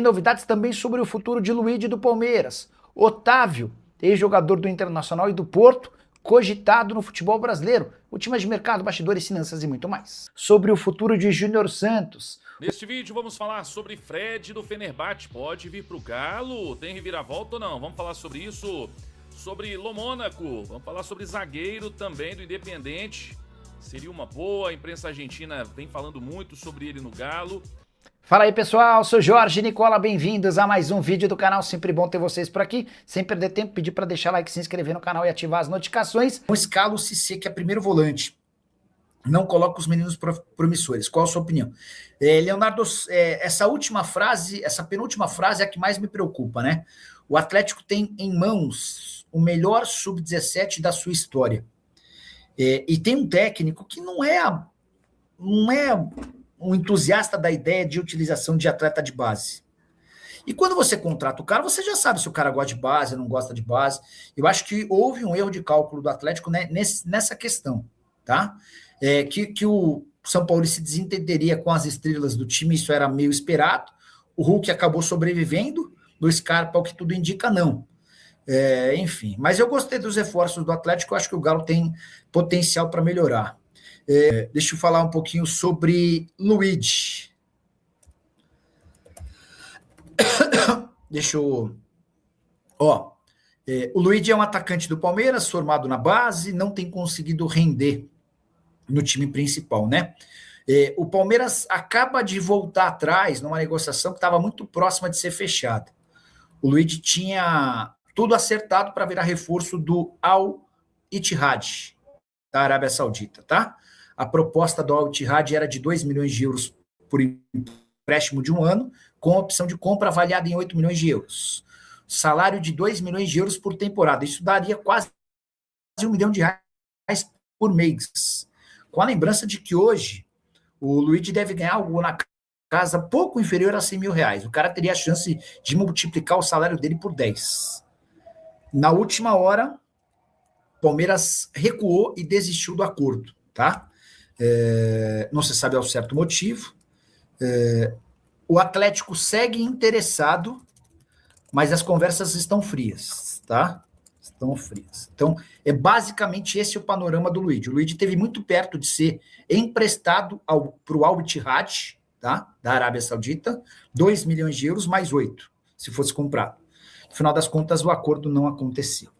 Novidades também sobre o futuro de Luigi do Palmeiras. Otávio, ex-jogador do Internacional e do Porto, cogitado no futebol brasileiro, últimas de mercado, bastidores, finanças e muito mais. Sobre o futuro de Júnior Santos. Neste vídeo vamos falar sobre Fred do Fenerbahçe, pode vir pro Galo, tem reviravolta ou não? Vamos falar sobre isso, sobre Lomônaco, vamos falar sobre zagueiro também do Independente, seria uma boa, a imprensa argentina vem falando muito sobre ele no Galo. Fala aí pessoal, sou Jorge Nicola, bem-vindos a mais um vídeo do canal, sempre bom ter vocês por aqui, sem perder tempo, pedir para deixar like, se inscrever no canal e ativar as notificações. Não escala o Cissé, que é primeiro volante, não coloca os meninos promissores, qual a sua opinião? Leonardo, essa última frase, essa penúltima frase é a que mais me preocupa, né? O Atlético tem em mãos o melhor sub-17 da sua história, e tem um técnico que não é um entusiasta da ideia de utilização de atleta de base. E quando você contrata o cara, você já sabe se o cara gosta de base, não gosta de base. Eu acho que houve um erro de cálculo do Atlético, né, nessa questão, tá? Que o São Paulo se desentenderia com as estrelas do time, isso era meio esperado. O Hulk acabou sobrevivendo, do Scarpa, ao que tudo indica, não. Enfim, mas eu gostei dos reforços do Atlético, eu acho que o Galo tem potencial para melhorar. Deixa eu falar um pouquinho sobre Luigi. O Luigi é um atacante do Palmeiras, formado na base, não tem conseguido render no time principal, né? O Palmeiras acaba de voltar atrás numa negociação que estava muito próxima de ser fechada. O Luigi tinha tudo acertado para virar reforço do Al Ittihad, da Arábia Saudita, tá? A proposta do Al Ittihad era de 2 milhões de euros por empréstimo de um ano, com opção de compra avaliada em 8 milhões de euros. Salário de 2 milhões de euros por temporada. Isso daria quase 1 milhão de reais por mês. Com a lembrança de que hoje o Luigi deve ganhar algo na casa pouco inferior a 100 mil reais. O cara teria a chance de multiplicar o salário dele por 10. Na última hora, o Palmeiras recuou e desistiu do acordo, tá? Não se sabe ao certo motivo. O Atlético segue interessado, mas as conversas estão frias, tá? Estão frias. Então, basicamente esse o panorama do Luigi. O Luigi esteve muito perto de ser emprestado para o Al Ittihad, tá? Da Arábia Saudita, 2 milhões de euros mais 8, se fosse comprado. No final das contas, o acordo não aconteceu.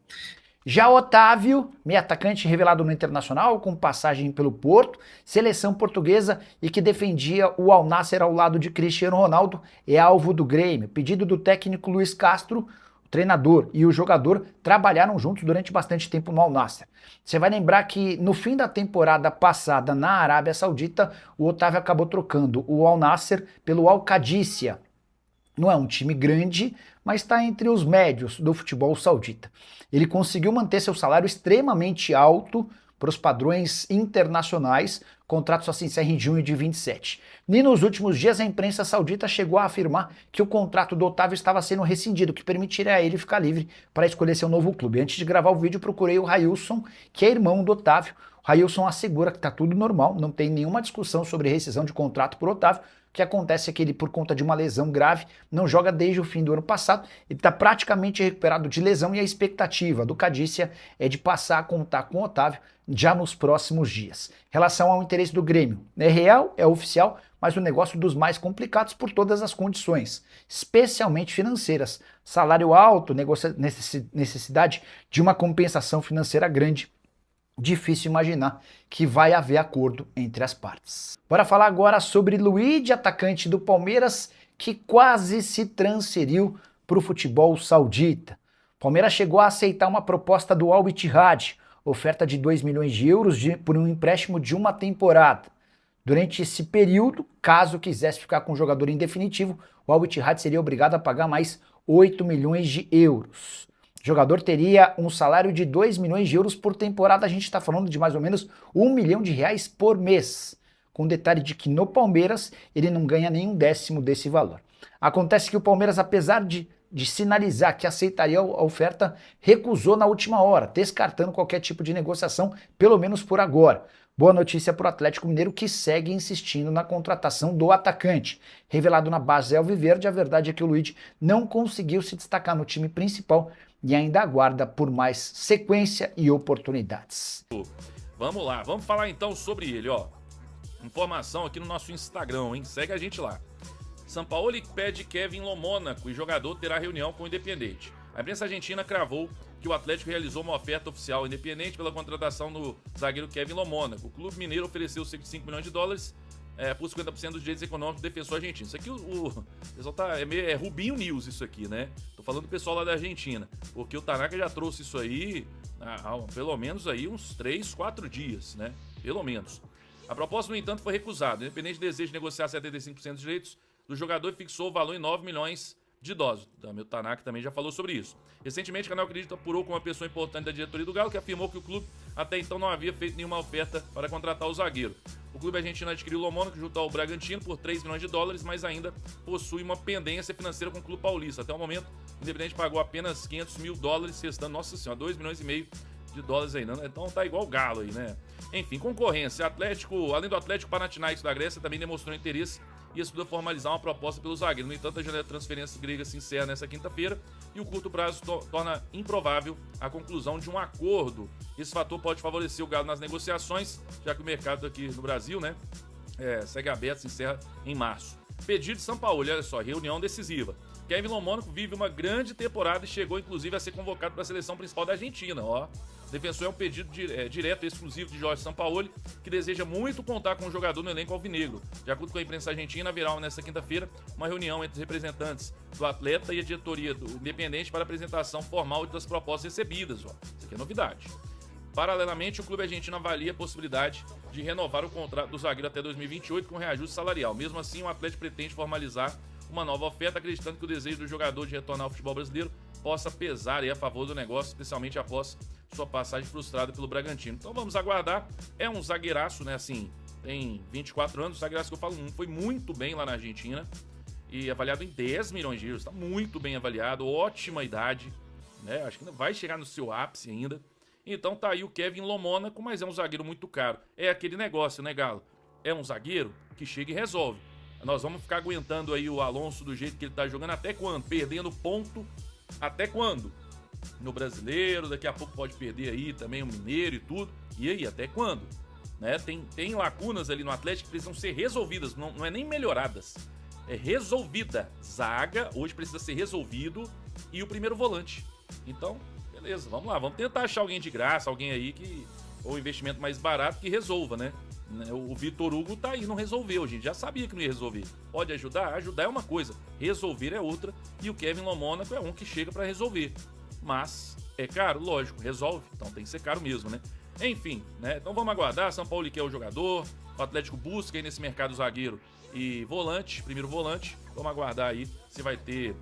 Já Otávio, meio atacante revelado no Internacional, com passagem pelo Porto, seleção portuguesa e que defendia o Al Nassr ao lado de Cristiano Ronaldo, é alvo do Grêmio. Pedido do técnico Luiz Castro, o treinador e o jogador trabalharam juntos durante bastante tempo no Al Nassr. Você vai lembrar que no fim da temporada passada na Arábia Saudita, o Otávio acabou trocando o Al Nassr pelo Al Qadisiyah. Não é um time grande, mas está entre os médios do futebol saudita. Ele conseguiu manter seu salário extremamente alto para os padrões internacionais, contrato só se encerra em junho de 27. E nos últimos dias a imprensa saudita chegou a afirmar que o contrato do Otávio estava sendo rescindido, que permitiria a ele ficar livre para escolher seu novo clube. Antes de gravar o vídeo procurei o Railson, que é irmão do Otávio. O Railson assegura que está tudo normal, não tem nenhuma discussão sobre rescisão de contrato por Otávio. O que acontece é que ele, por conta de uma lesão grave, não joga desde o fim do ano passado. Ele está praticamente recuperado de lesão e a expectativa do Qadisiyah é de passar a contar com o Otávio já nos próximos dias. Em relação ao interesse do Grêmio, é real, é oficial, mas o negócio dos mais complicados por todas as condições, especialmente financeiras. Salário alto, necessidade de uma compensação financeira grande. Difícil imaginar que vai haver acordo entre as partes. Bora falar agora sobre Luigi, atacante do Palmeiras, que quase se transferiu para o futebol saudita. O Palmeiras chegou a aceitar uma proposta do Al Ittihad, oferta de 2 milhões de euros por um empréstimo de uma temporada. Durante esse período, caso quisesse ficar com o jogador em definitivo, o Al Ittihad seria obrigado a pagar mais 8 milhões de euros. O jogador teria um salário de 2 milhões de euros por temporada, a gente está falando de mais ou menos 1 milhão de reais por mês. Com o detalhe de que no Palmeiras ele não ganha nem um décimo desse valor. Acontece que o Palmeiras, apesar de de sinalizar que aceitaria a oferta, recusou na última hora, descartando qualquer tipo de negociação, pelo menos por agora. Boa notícia para o Atlético Mineiro, que segue insistindo na contratação do atacante. Revelado na base alviverde, a verdade é que o Luigi não conseguiu se destacar no time principal e ainda aguarda por mais sequência e oportunidades. Vamos lá, vamos falar então sobre ele, ó. Informação aqui no nosso Instagram, hein? Segue a gente lá. Sampaoli pede Kevin Lomônaco e jogador terá reunião com o Independiente. A imprensa argentina cravou que o Atlético realizou uma oferta oficial independente pela contratação do zagueiro Kevin Lomônaco. O clube mineiro ofereceu cerca de 5 milhões de dólares por 50% dos direitos econômicos do defensor argentino. Isso aqui o pessoal tá é Rubinho News isso aqui, né? Tô falando do pessoal lá da Argentina, porque o Tanaka já trouxe isso aí há pelo menos aí uns 3, 4 dias, né? Pelo menos. A proposta, no entanto, foi recusada. O Independente deseja negociar 75% dos direitos do jogador e fixou o valor em 9 milhões de dólares. O Tanaka também já falou sobre isso. Recentemente, o canal Acredito apurou com uma pessoa importante da diretoria do Galo que afirmou que o clube até então não havia feito nenhuma oferta para contratar o zagueiro. O clube argentino adquiriu o Lomônaco junto ao Bragantino por 3 milhões de dólares, mas ainda possui uma pendência financeira com o clube paulista. Até o momento, o Independente pagou apenas 500 mil dólares, restando, nossa senhora, 2 milhões e meio de dólares ainda. Então tá igual o Galo aí, né? Enfim, concorrência. Atlético, além do Atlético, Panathinaikos da Grécia também demonstrou interesse e estuda formalizar uma proposta pelo zagueiro. No entanto, a janela de transferência grega se encerra nesta quinta-feira e o curto prazo torna improvável a conclusão de um acordo. Esse fator pode favorecer o Galo nas negociações, já que o mercado aqui no Brasil, né, segue aberto, se encerra em março. Pedido de Sampaoli, olha só, reunião decisiva. Kevin Lomônaco vive uma grande temporada e chegou inclusive a ser convocado para a seleção principal da Argentina, ó. O defensor é um pedido direto e exclusivo de Jorge Sampaoli, que deseja muito contar com um jogador no elenco alvinegro. De acordo com a imprensa argentina, haverá nesta quinta-feira uma reunião entre os representantes do atleta e a diretoria do Independente para apresentação formal das propostas recebidas. Ó. Isso aqui é novidade. Paralelamente, o clube argentino avalia a possibilidade de renovar o contrato do zagueiro até 2028 com reajuste salarial. Mesmo assim, o Atlético pretende formalizar uma nova oferta, acreditando que o desejo do jogador de retornar ao futebol brasileiro possa pesar a favor do negócio, especialmente após sua passagem frustrada pelo Bragantino. Então vamos aguardar. É um zagueiraço, né? Assim, tem 24 anos, o zagueiraço que eu falo, foi muito bem lá na Argentina e avaliado em 10 milhões de euros. Está muito bem avaliado, ótima idade, né? Acho que ainda vai chegar no seu ápice ainda. Então tá aí o Kevin Lomônaco, mas é um zagueiro muito caro. É aquele negócio, né, Galo? É um zagueiro que chega e resolve. Nós vamos ficar aguentando aí o Alonso do jeito que ele tá jogando até quando? Perdendo ponto até quando? No Brasileiro, daqui a pouco pode perder aí também o Mineiro e tudo. E aí, até quando? Né? Tem lacunas ali no Atlético que precisam ser resolvidas, não é nem melhoradas. É resolvida. Zaga, hoje precisa ser resolvido, e o primeiro volante. Então, beleza, vamos lá, vamos tentar achar alguém de graça, alguém aí que, ou investimento mais barato que resolva, né? O Vitor Hugo tá aí, não resolveu, a gente já sabia que não ia resolver. Pode ajudar? Ajudar é uma coisa, resolver é outra, e o Kevin Lomônaco é um que chega para resolver. Mas é caro, lógico, resolve, então tem que ser caro mesmo, né? Enfim, né? Então vamos aguardar, São Paulo quer o jogador, o Atlético busca aí nesse mercado zagueiro e volante, primeiro volante, vamos aguardar aí se vai ter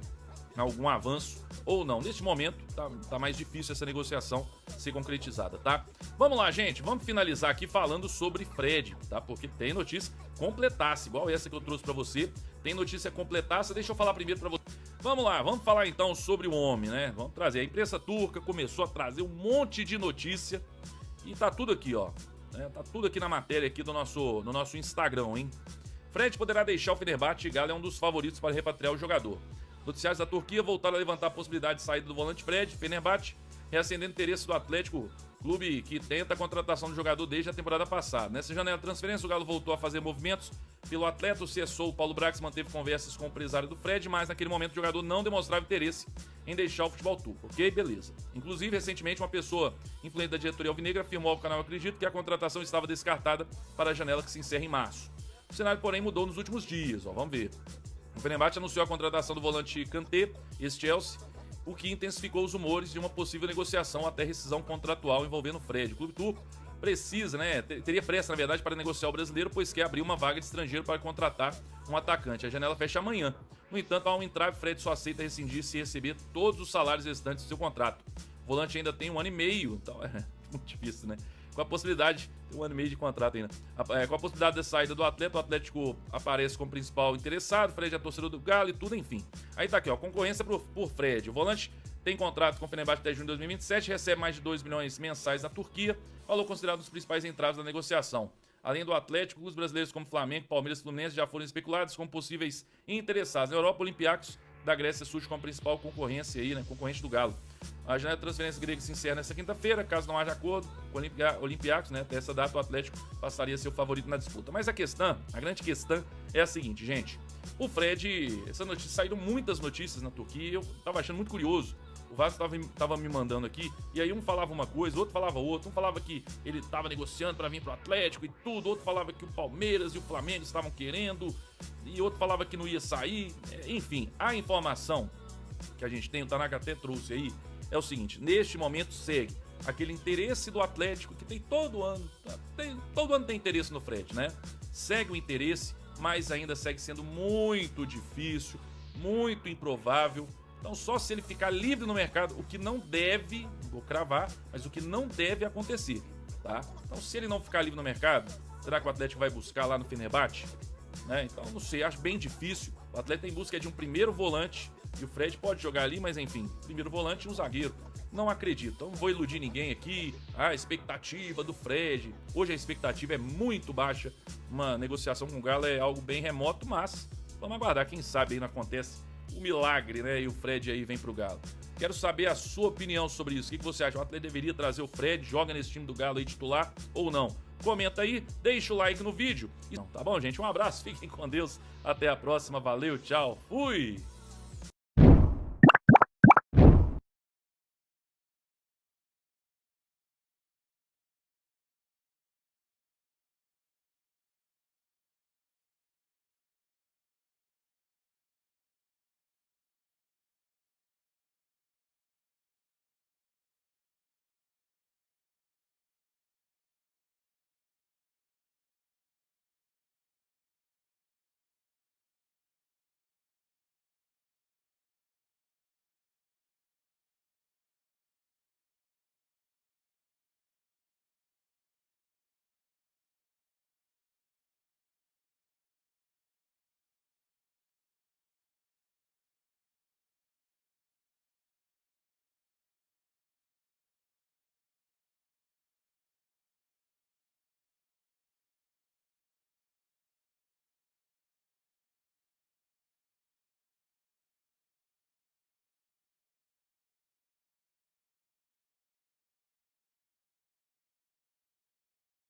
algum avanço ou não. Neste momento tá mais difícil essa negociação ser concretizada, tá? Vamos lá, gente, vamos finalizar aqui falando sobre Fred, tá? Porque tem notícia completaça, igual essa que eu trouxe pra você, tem notícia completaça. Deixa eu falar primeiro pra você. Vamos lá, vamos falar então sobre o homem, né? Vamos trazer, a imprensa turca começou a trazer um monte de notícia e tá tudo aqui, ó, né? Tá tudo aqui na matéria aqui no nosso Instagram, hein? Fred poderá deixar o Fenerbahçe e Galo é um dos favoritos para repatriar o jogador. Noticiários da Turquia voltaram a levantar a possibilidade de saída do volante Fred. Fenerbahçe reacendendo interesse do Atlético, clube que tenta a contratação do jogador desde a temporada passada. Nessa janela de transferência, o Galo voltou a fazer movimentos pelo atleta. O CSO, o Paulo Brax, manteve conversas com o empresário do Fred, mas naquele momento o jogador não demonstrava interesse em deixar o futebol turco. Ok? Beleza. Inclusive, recentemente, uma pessoa influente da diretoria alvinegra afirmou ao canal Acredito que a contratação estava descartada para a janela que se encerra em março. O cenário, porém, mudou nos últimos dias. Ó, vamos ver. O Fenerbahçe anunciou a contratação do volante Kanté, ex-Chelsea, o que intensificou os rumores de uma possível negociação até rescisão contratual envolvendo o Fred. O clube turco precisa, né, teria pressa, na verdade, para negociar o brasileiro, pois quer abrir uma vaga de estrangeiro para contratar um atacante. A janela fecha amanhã. No entanto, há um entrave, Fred só aceita rescindir se receber todos os salários restantes do seu contrato. O volante ainda tem 1 ano e meio, então é muito difícil, né? com a possibilidade, tem 1 ano e meio de contrato ainda, com a possibilidade da saída do atleta, o Atlético aparece como principal interessado, Fred é a torcida do Galo e tudo, enfim. Aí tá aqui, ó, concorrência por Fred. O volante tem contrato com o Fenerbahçe até junho de 2027, recebe mais de 2 milhões mensais na Turquia, valor considerado um dos principais entraves da negociação. Além do Atlético, os brasileiros como Flamengo, Palmeiras e Fluminense já foram especulados como possíveis interessados. Na Europa, o Olympiacos da Grécia surge como principal concorrência aí, né? Concorrente do Galo. A janela de transferência grega se encerra nesta quinta-feira. Caso não haja acordo com o Olympiacos, né? Até essa data, o Atlético passaria a ser o favorito na disputa. Mas a grande questão é a seguinte, gente. O Fred, essa notícia, saíram muitas notícias na Turquia, eu tava achando muito curioso. O Vasco tava me mandando aqui, e aí um falava uma coisa, outro falava outra. Um falava que ele tava negociando para vir pro Atlético e tudo, outro falava que o Palmeiras e o Flamengo estavam querendo, e outro falava que não ia sair. Enfim, a informação que a gente tem, o Tanaka até trouxe aí, é o seguinte: neste momento segue aquele interesse do Atlético que tem todo ano tem interesse no Fred, né? Segue o interesse, mas ainda segue sendo muito difícil, muito improvável. Então só se ele ficar livre no mercado, o que não deve, vou cravar, mas o que não deve acontecer, tá? Então se ele não ficar livre no mercado, será que o Atlético vai buscar lá no Fenerbahçe? Né? Então não sei, acho bem difícil. O Atlético em busca de um primeiro volante, e o Fred pode jogar ali, mas enfim, primeiro volante e um zagueiro. Não acredito, então não vou iludir ninguém aqui. A expectativa do Fred, hoje a expectativa é muito baixa. Uma negociação com o Galo é algo bem remoto, mas vamos aguardar, quem sabe aí não acontece o milagre, né? E o Fred aí vem pro Galo. Quero saber a sua opinião sobre isso. O que você acha? O Atlético deveria trazer o Fred, joga nesse time do Galo aí titular ou não? Comenta aí, deixa o like no vídeo. Tá bom, gente? Um abraço, fiquem com Deus. Até a próxima, valeu, tchau, fui!